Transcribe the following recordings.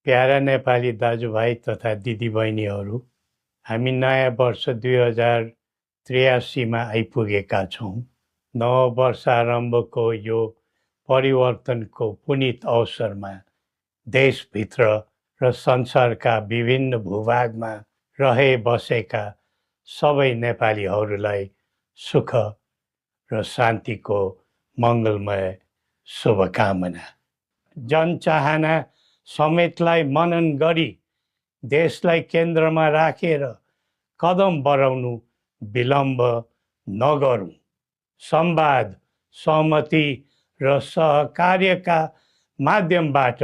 Para Nepali दाजुभाइ तथा दिदीबहिनीहरू, हामी नयाँ वर्ष 2083 आइपुगेका छौँ। नव वर्ष आरम्भको यो परिवर्तनको पुनित अवसरमा देशभित्र र संसारका विभिन्न भूभागमा रहे बसेका सबै नेपालीहरूलाई सुख र शान्तिको मङ्गलमय शुभकामना। जनचाहना समेतलाई मनन गरी देशलाई केन्द्रमा राखेर कदम बढाउनु विलम्ब नगरौँ। संवाद, सहमति र सहकार्यका माध्यमबाट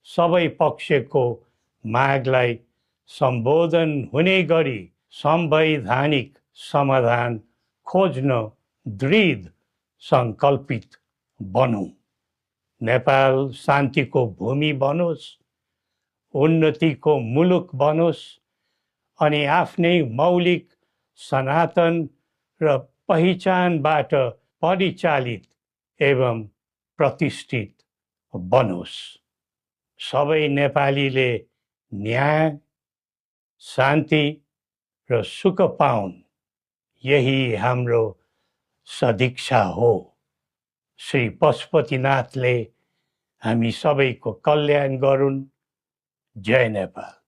सबै पक्षको मागलाई सम्बोधन हुने गरी संवैधानिक समाधान खोज्न दृढ सङ्कल्पित बनौँ। नेपाल शान्तिको भूमि बनोस्, उन्नतिको मुलुक बनोस् अनि आफ्नै मौलिक सनातन र पहिचानबाट परिचालित एवं प्रतिष्ठित बनोस्। सबै नेपालीले न्याय, शान्ति र सुख पाउन्, यही हाम्रो सदिच्छा हो। श्री पशुपतिनाथले हामी सबैको कल्याण गरून्। जय नेपाल।